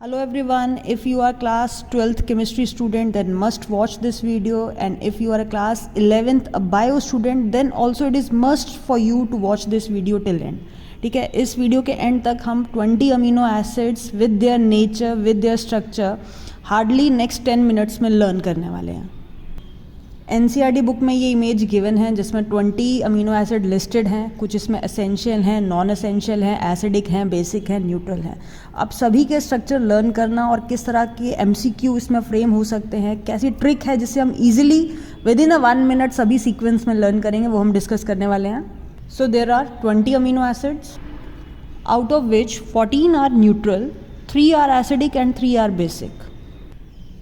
Hello everyone, if you are class 12th chemistry student then must watch this video, and if you are a class 11th a bio student then also it is must for you to watch this video till end. ठीक है, इस video के and तक हम 20 amino acids with their nature with their structure hardly next 10 minutes में learn करने वाले हैं। एनसीईआरटी बुक में ये इमेज गिवन है जिसमें 20 अमीनो एसिड लिस्टेड हैं, कुछ इसमें एसेंशियल हैं, नॉन एसेंशियल हैं, एसिडिक हैं, बेसिक हैं, न्यूट्रल हैं। अब सभी के स्ट्रक्चर लर्न करना और किस तरह के एमसीक्यू इसमें फ्रेम हो सकते हैं, कैसी ट्रिक है जिससे हम इजीली विद इन 1 मिनट सभी सीक्वेंस में लर्न करेंगे, वो हम डिस्कस करने वाले हैं। So there are 20 amino acids out of which 14 are neutral, 3 are acidic and 3 are basic.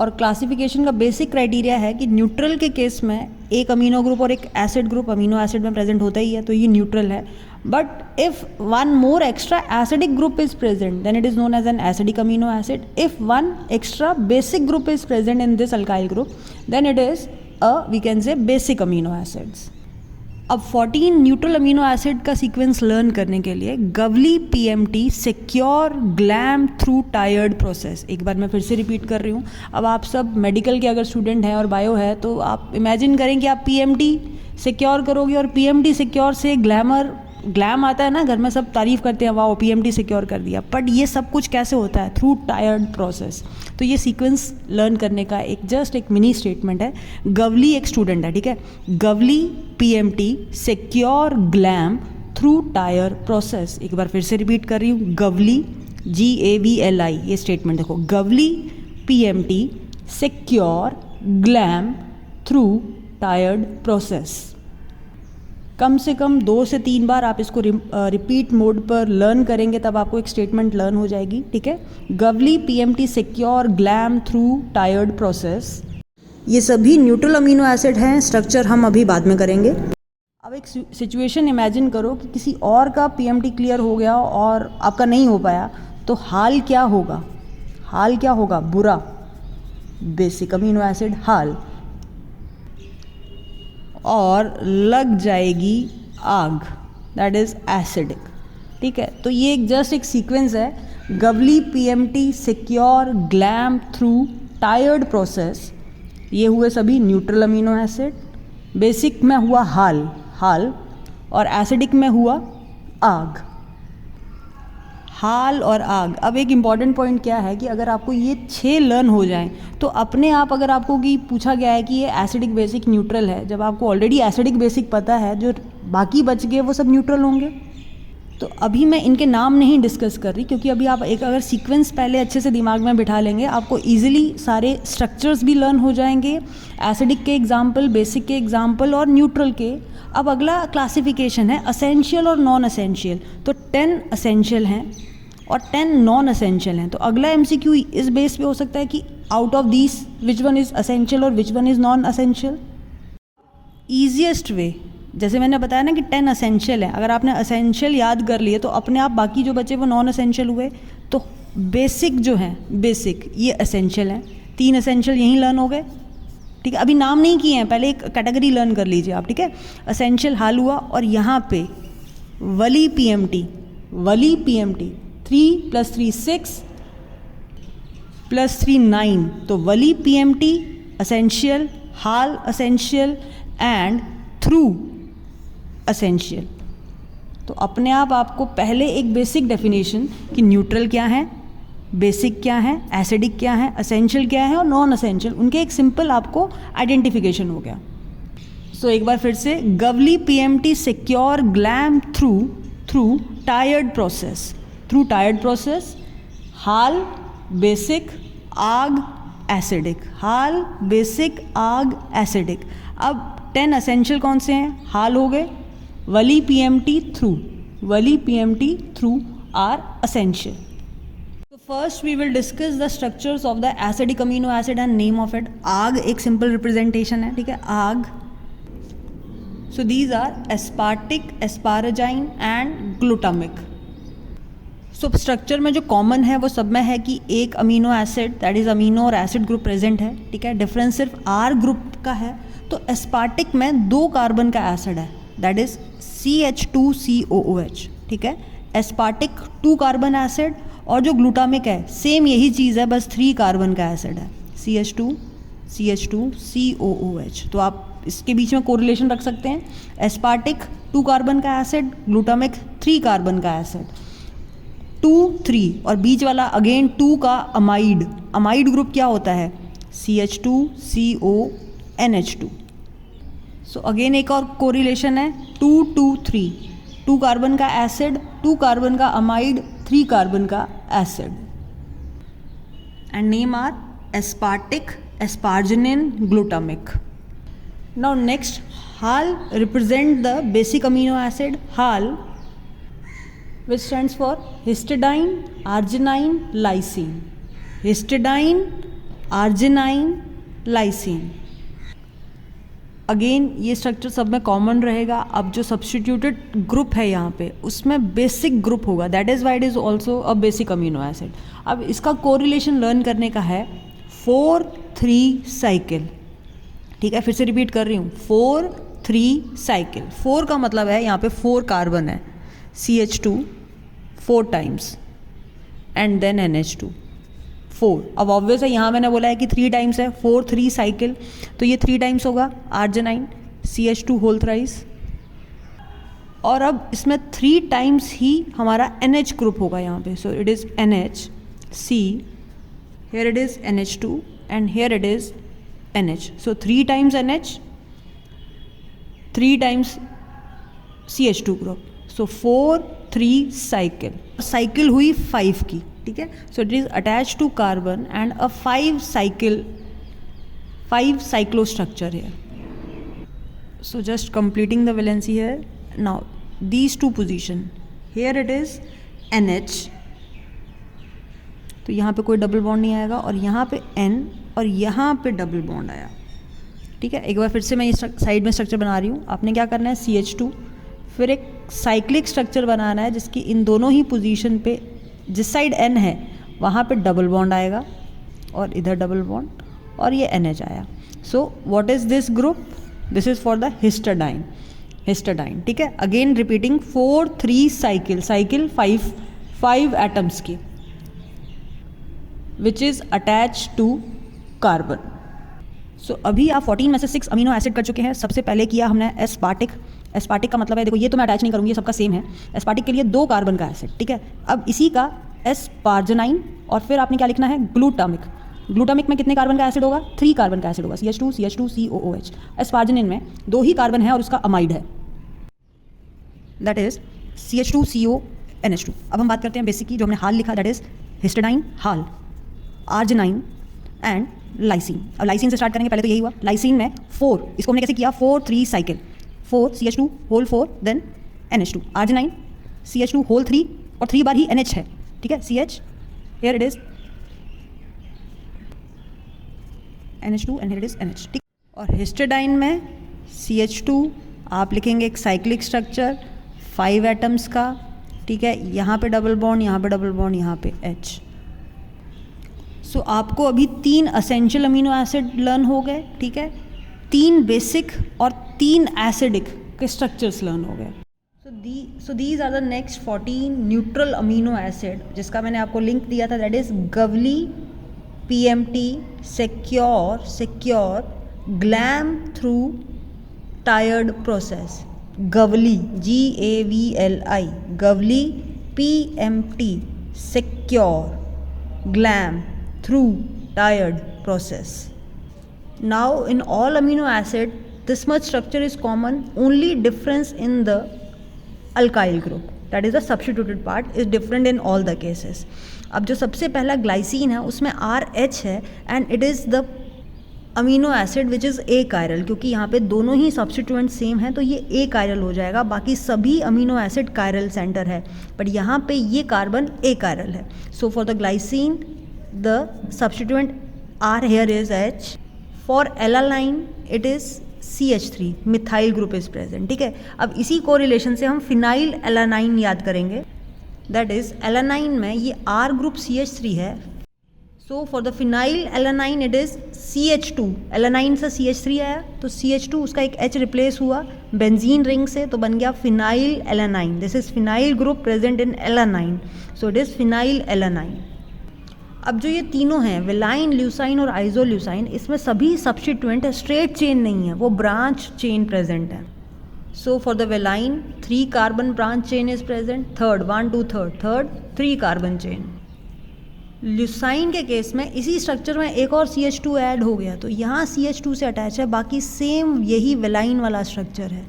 और क्लासिफिकेशन का बेसिक क्राइटेरिया है कि न्यूट्रल के केस में एक अमीनो ग्रुप और एक एसिड ग्रुप अमीनो एसिड में प्रेजेंट होता ही है, तो ये न्यूट्रल है। But if one more extra acidic group is present then it is known as an acidic amino acid. If one extra basic group is present in this alkyl group then it is we can say basic amino acids. अब 14 neutral amino acid का sequence learn करने के लिए गवली PMT secure glam through tired process, एक बार मैं फिर से रिपीट कर रही हूँ। अब आप सब मेडिकल के अगर स्टूडेंट हैं और बायो है तो आप इमेजिन करें कि आप पीएमटी सिक्योर करोगे और पीएमटी सिक्योर से ग्लैम आता है ना, घर में सब तारीफ़ करते हैं, वाह पीएमटी सिक्योर कर दिया। बट ये सब कुछ कैसे होता है? Through tired process. तो ये सीक्वेंस लर्न करने का एक मिनी स्टेटमेंट है। गवली एक स्टूडेंट है, ठीक है, गवली PMT secure glam through tired process. एक बार फिर से रिपीट कर रही हूँ, गवली GAVLI, ये स्टेटमेंट देखो, गवली PMT secure glam through tired process. कम से कम 2 से 3 बार आप इसको रिपीट मोड पर लर्न करेंगे तब आपको एक स्टेटमेंट लर्न हो जाएगी, ठीक है। गवली PMT secure glam through tired process. ये सभी न्यूट्रल अमीनो एसिड हैं, स्ट्रक्चर हम अभी बाद में करेंगे। अब एक सिचुएशन इमेजिन करो कि किसी और का पीएमटी क्लियर हो गया और आपका नहीं हो पाया, तो हाल क्या होगा? हाल क्या होगा? बुरा। बेसिक अमीनो एसिड हाल, और लग जाएगी आग, दैट इज एसिडिक, ठीक है। तो ये एक सीक्वेंस है, गवली PMT secure glam through tired process. ये हुए सभी न्यूट्रल अमीनो एसिड, बेसिक में हुआ हाल और एसिडिक में हुआ आग। हाल और आग। अब एक इम्पॉर्टेंट पॉइंट क्या है कि अगर आपको ये 6 लर्न हो जाएं तो अपने आप, अगर आपको कि पूछा गया है कि ये एसिडिक बेसिक न्यूट्रल है, जब आपको ऑलरेडी एसिडिक बेसिक पता है, जो बाकी बच गए वो सब न्यूट्रल होंगे। तो अभी मैं इनके नाम नहीं डिस्कस कर रही, क्योंकि अभी आप अगर सीक्वेंस पहले अच्छे से दिमाग में बिठा लेंगे आपको ईजिली सारे स्ट्रक्चर्स भी लर्न हो जाएंगे, एसिडिक के एग्जाम्पल, बेसिक के एग्जाम्पल और न्यूट्रल के। अब अगला क्लासिफिकेशन है असेंशियल और नॉन असेंशियल। तो 10 असेंशियल हैं और 10 नॉन असेंशियल हैं। तो अगला एमसीक्यू इस बेस पे हो सकता है कि out of these which one is essential और which one is non essential. Easiest way, जैसे मैंने बताया ना कि 10 असेंशियल है, अगर आपने असेंशियल याद कर लिए तो अपने आप बाकी जो बचे वो नॉन असेंशियल हुए। तो बेसिक जो है, बेसिक ये असेंशियल हैं, 3 असेंशियल यहीं लर्न हो गए, ठीक है। अभी नाम नहीं किए हैं, पहले एक कैटेगरी लर्न कर लीजिए आप, ठीक है। असेंशियल हाल हुआ, और यहाँ पे वली पीएमटी 3 + 3 6 + 3 9। तो वली PMT essential, HAL essential and through essential. तो अपने आप आपको पहले एक बेसिक डेफिनेशन कि न्यूट्रल क्या है, बेसिक क्या है, एसिडिक क्या है, असेंशियल क्या है और नॉन असेंशियल, उनके एक सिंपल आपको आइडेंटिफिकेशन हो गया। सो एक बार फिर से, गवली PMT secure glam through tired process. Through tired process, HAL basic आग एसिडिक, हाल बेसिक आग एसिडिक। अब 10 असेंशियल कौन से हैं? हाल हो गए, वली PMT through are essential. So first we will discuss the structures of the acidic amino acid and name of it. आग एक simple representation है, ठीक है, आग। So these are aspartic, asparagine and glutamic. So structure में जो common है वो सब में है कि एक amino acid, that is amino और एसिड ग्रुप प्रेजेंट है, ठीक है। डिफरेंस सिर्फ आर ग्रुप का है। तो एस्पार्टिक में 2 कार्बन का एसिड है, दैट इज CH2COOH, ठीक है। एस्पार्टिक 2 कार्बन एसिड और जो ग्लूटामिक है सेम यही चीज़ है, बस 3 कार्बन का एसिड है, CH2 CH2 COOH। तो आप इसके बीच में कोरिलेशन रख सकते हैं, एस्पार्टिक 2 कार्बन का एसिड, ग्लूटामिक 3 कार्बन का एसिड, 2 3 और बीच वाला अगेन 2 का अमाइड। अमाइड ग्रुप क्या होता है, CH2 CO NH2। So again एक और कोरिलेशन है 2 2 3, 2 कार्बन का एसिड, 2 कार्बन का अमाइड, 3 कार्बन का acid, and name are aspartic, asparagine, glutamic. Now next, HAL represent the basic amino acid HAL, which stands for histidine, arginine, lysine, histidine, arginine, lysine। Again ये structure सब में common रहेगा। अब जो substituted group है यहाँ पे उसमें बेसिक ग्रुप होगा, that is why it is also a basic amino acid. अब इसका कोरिलेशन लर्न करने का है 4-3 साइकिल, ठीक है, फिर से रिपीट कर रही हूँ, 4-3 साइकिल। 4 का मतलब है यहाँ पे 4 कार्बन है, CH2 4 times and then NH2 4। अब ऑब्वियस है यहाँ मैंने बोला है कि 3 टाइम्स है, 4-3 साइकिल, तो ये 3 टाइम्स होगा आर्जिनाइन, CH2 होल थ्राइस। और अब इसमें 3 टाइम्स ही हमारा NH ग्रुप होगा यहाँ पे, so it is NHC, here it is NH2 and here it is NH, so 3 times NH, 3 times CH2 group, so 4-3 cycle. Cycle हुई 5 की, ठीक है, so it is attach to carbon and a 5 cyclo structure है। So just completing the valency है। Now these 2 position, here it is NH, तो यहाँ पे कोई डबल बॉन्ड नहीं आएगा, और यहाँ पे N और यहाँ पे डबल बॉन्ड आया, ठीक है। एक बार फिर से मैं ये साइड में स्ट्रक्चर बना रही हूँ। आपने क्या करना है, CH2, फिर एक साइक्लिक स्ट्रक्चर बनाना है जिसकी इन दोनों ही पोजीशन पे, जिस साइड N है वहाँ पे डबल बॉन्ड आएगा और इधर डबल बॉन्ड, और ये NH आया। So what is this group, this is for the histidine, histidine, ठीक है। Again repeating 4-3 cycle, cycle 5 atoms की, which is attach to carbon. So अभी आप 14 में से 6 अमीनो एसिड कर चुके हैं। सबसे पहले किया हमने एस्पार्टिक। एस्पार्टिक का मतलब है, देखो ये तो मैं अटैच नहीं करूँगी, ये सबका सेम है। एस्पार्टिक के लिए 2 कार्बन का एसिड, ठीक है। अब इसी का एस्पार्जिनाइन, और फिर आपने क्या लिखना है, ग्लूटामिक। ग्लूटामिक में कितने कार्बन का एसिड होगा, 3 कार्बन का एसिड होगा, CH2 COOH। एस्पार्जिनिन में 2 ही कार्बन है और उसका अमाइड है, that is CH2 CO NH2। अब हम बात करते हैं बेसिक की, जो हमने हाल लिखा, that is histidine, HAL, arginine and lysine. अब लाइसिन से स्टार्ट करेंगे, पहले तो यही हुआ। लाइसिन में 4, इसको हमने कैसे किया, 4-3 cycle, 4 CH2 whole 4 then NH2, arginine CH2 whole 3 और 3 बार ही NH है, ठीक है, CH, here it is NH2 and here it is NH, ठीक। और हिस्टाडाइन में CH2 आप लिखेंगे एक साइक्लिक स्ट्रक्चर 5 एटम्स का, ठीक है, यहाँ पे डबल बॉन्ड, यहाँ पे डबल बॉन्ड, यहाँ पे H। सो आपको अभी 3 असेंशियल अमीनो एसिड लर्न हो गए, ठीक है, 3 बेसिक और 3 एसिडिक के स्ट्रक्चर्स लर्न हो गए। So these are the next 14 neutral amino acid, जिसका मैंने आपको लिंक दिया था, दैट इज गवली, PMT, secure, glam through tired process. गवली, GAVLI, गवली, PMT, secure, glam, through tired process. Now in all amino acid this much structure is common, only difference in the alkyl group, that is the substituted part, is different in all the cases. अब जो सबसे पहला glycine है उसमें RH है and it is the amino acid which is a chiral, क्योंकि यहाँ पे दोनों ही सब्सटीट्यूएंट सेम हैं तो ये ए कायरल हो जाएगा। बाकी सभी अमीनो एसिड कायरल सेंटर है, बट यहाँ पे ये कार्बन ए कायरल है। So for the glycine the substituent are here is H, for alanine it is CH3, methyl group is present, ठीक है। अब इसी कोरिलेशन से हम फिनाइल एलानाइन याद करेंगे, दैट इज एलानाइन में ये R ग्रुप CH3 है, so for the phenyl alanine it is CH2, alanine से CH3 आया तो CH2 उसका एक H रिप्लेस हुआ बेंजीन रिंग से तो बन गया phenyl alanine. This is phenyl group present in alanine, so it is phenyl alanine. अब जो ये तीनों हैं वेलाइन, ल्यूसाइन और आइसोल्यूसाइन, इसमें सभी सब्स्टिट्यूएंट स्ट्रेट चेन नहीं है, वो ब्रांच चेन प्रेजेंट है. So for the valine 3 carbon branch chain is present, third 1 2 third 3 carbon chain. Leucine के केस में इसी स्ट्रक्चर में एक और CH2 ऐड हो गया तो यहाँ CH2 से अटैच है, बाकी सेम यही वेलाइन वाला स्ट्रक्चर है.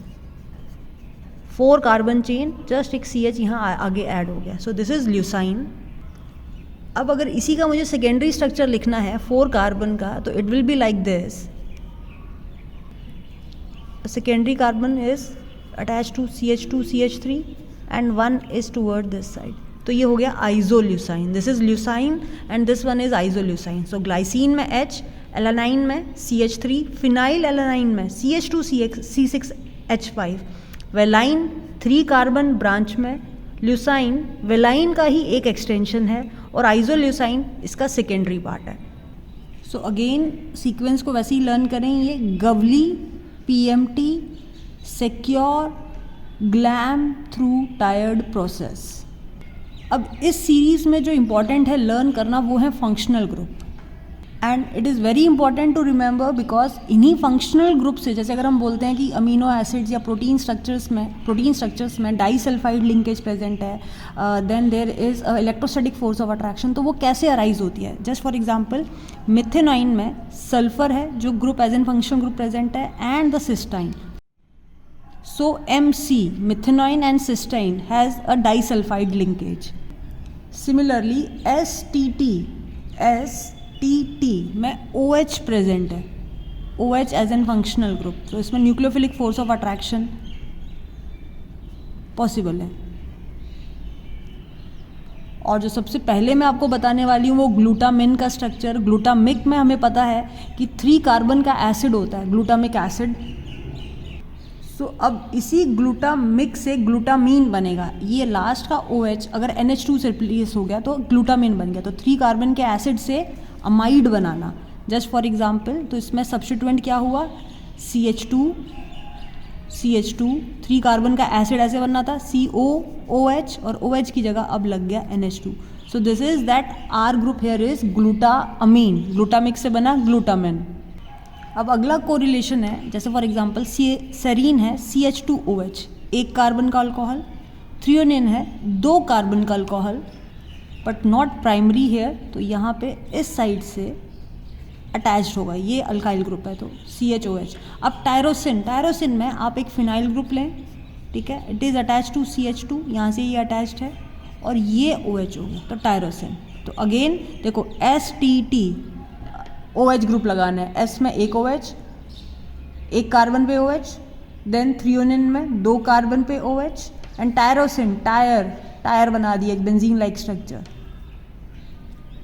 4 कार्बन चेन, जस्ट एक CH यहाँ आगे ऐड हो गया, सो दिस इज ल्यूसाइन. अब अगर इसी का मुझे सेकेंडरी स्ट्रक्चर लिखना है 4 कार्बन का तो it will be like this. Secondary carbon is attach to CH2 CH3 and 1 is toward this side, तो ये हो गया isoleucine. This is leucine and this one is isoleucine. So glycine में H, alanine में CH3, phenyl alanine में CH2 C6H5, valine 3 carbon branch में, leucine valine का ही एक एक्सटेंशन है और आइसोल्यूसाइन इसका सेकेंडरी पार्ट है. सो अगेन सीक्वेंस को वैसे ही लर्न करें. ये गवली, PMT, secure, glam through tired process. अब इस सीरीज़ में जो इम्पॉर्टेंट है लर्न करना वो है functional group. And it is very important to remember because इन्हीं फंक्शनल ग्रुप से, जैसे अगर हम बोलते हैं कि अमीनो एसिड्स या प्रोटीन स्ट्रक्चर्स में डाइसल्फाइड लिंकेज प्रेजेंट है, then there is electrostatic force of attraction, तो वो कैसे अराइज होती है. जस्ट फॉर एग्जांपल मिथेनॉइन में सल्फर है जो group as an functional group present है and the cysteine. So MC, methanoin and cysteine has a disulfide linkage. Similarly STT में OH प्रेजेंट है, OH as an functional group, तो इसमें nucleophilic force of attraction possible है. और जो सबसे पहले मैं आपको बताने वाली हूँ वो ग्लूटामिन का स्ट्रक्चर. ग्लूटामिक में हमें पता है कि 3 कार्बन का एसिड होता है, ग्लूटामिक एसिड. सो अब इसी ग्लूटामिक से ग्लूटामीन बनेगा. ये लास्ट का OH अगर NH2 से रिप्लेस हो गया तो ग्लूटामीन बन गया. तो 3 कार्बन के एसिड से amide banana. Just for example तो इसमें सब्स्टिट्यूएंट क्या हुआ, CH2 3 कार्बन का एसिड ऐसे बनना था COOH और OH की जगह अब लग गया NH2. So this is that R group here is glutamine. Glutamic से बना ग्लूटामिन. अब अगला कोरिलेशन है, जैसे फॉर एग्जांपल सेरीन है CH2OH, 1 कार्बन का अल्कोहल. थ्रियोनिन है 2 कार्बन का alcohol but not primary here, तो यहाँ पे इस साइड से अटैच्ड होगा, ये अल्काइल ग्रुप है तो CHOH. अब टायरोसिन में आप एक फिनाइल ग्रुप लें, ठीक है, it is attach to CH2, यहाँ से ये अटैच्ड है और ये OH हो गया तो टायरोसिन. तो अगेन देखो STT OH ग्रुप लगाना है. S में 1 OH, 1 कार्बन पे OH, देन थ्रियोनिन में 2 कार्बन पे OH एंड टायरोसिन टायर बना दिया, एक benzene like structure.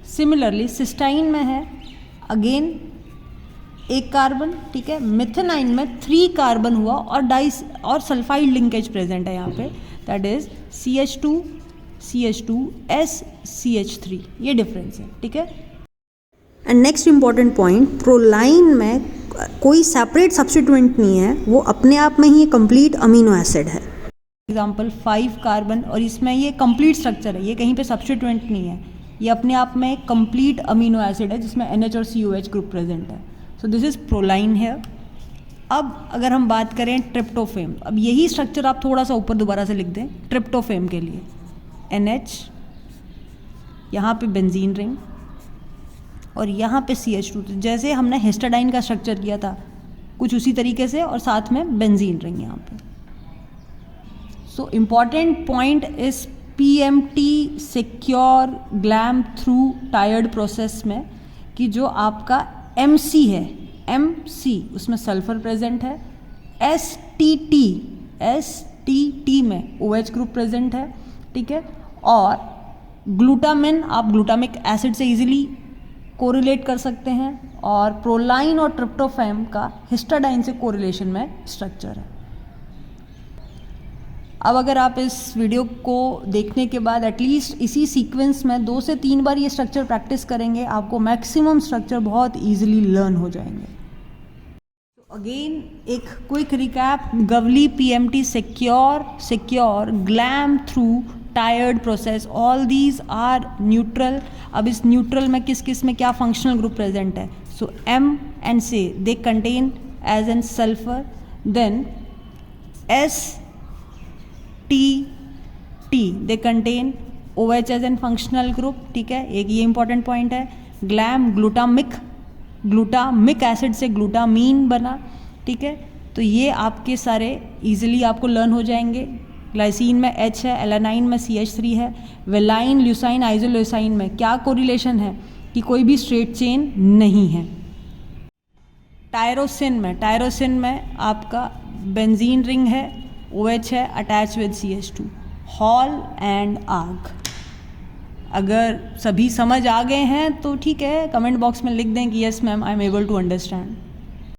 Similarly cysteine में है अगेन 1 कार्बन, ठीक है. मिथेनाइन में 3 कार्बन हुआ और सल्फाइड लिंकेज प्रेजेंट है यहाँ पे, दैट इज CH2 SCH3. ये डिफरेंस है, ठीक है. And next important point, proline में कोई सेपरेट सब्स्टिट्यूएंट नहीं है, वो अपने आप में ही कंप्लीट अमीनो एसिड है. एग्जांपल 5 कार्बन और इसमें ये कंप्लीट स्ट्रक्चर है, ये कहीं पे सब्स्टिट्यूएंट नहीं है, ये अपने आप में कंप्लीट अमीनो एसिड है जिसमें NH और COH ग्रुप प्रेजेंट है. So this is proline here. अब अगर हम बात करें ट्रिप्टोफेम, अब यही स्ट्रक्चर आप थोड़ा सा ऊपर दोबारा से लिख दें ट्रिप्टोफेम के लिए. NH, यहाँ पे बेंजीन रिंग और यहाँ पे CH2, जैसे हमने हिस्टाडाइन का स्ट्रक्चर किया था कुछ उसी तरीके से, और साथ में बेंजीन रिंग यहाँ पे. So important point is PMT secure glam through tired process में कि जो आपका MC है, MC उसमें सल्फर प्रेजेंट है. STT में OH ग्रुप प्रेजेंट है, ठीक है. और ग्लूटामिन आप ग्लूटामिक एसिड से इजीली कोरिलेट कर सकते हैं, और प्रोलाइन और ट्रिप्टोफैम का हिस्टाडाइन से कोरिलेशन में स्ट्रक्चर है. अब अगर आप इस वीडियो को देखने के बाद एटलीस्ट इसी सीक्वेंस में 2 से 3 बार ये स्ट्रक्चर प्रैक्टिस करेंगे, आपको मैक्सिमम स्ट्रक्चर बहुत ईजिली लर्न हो जाएंगे। तो अगेन एक क्विक रिकैप, गवली PMT secure glam through tired process, all these are neutral. अब इस न्यूट्रल में किस किस में क्या फंक्शनल ग्रुप प्रेजेंट है? So M and C they contain as an sulphur, then STT they contain OH as an functional group, ठीक है, एक ये इंपॉर्टेंट पॉइंट है। ग्लैम ग्लूटामिक एसिड से ग्लूटामीन बना, ठीक है, तो ये आपके सारे इजीली आपको लर्न हो जाएंगे। ग्लाइसिन में H है, एलानाइन में CH3 है, वेलाइन ल्यूसाइन आइसोल्यूसाइन में क्या कोरिलेशन है कि कोई भी स्ट्रेट चेन नहीं है। टायरोसिन में आपका बेंजीन रिंग है, OH है attach with CH2, hall and arc. अगर सभी समझ आ गए हैं तो ठीक है, कमेंट बॉक्स में लिख दें कि yes ma'am I am able to understand.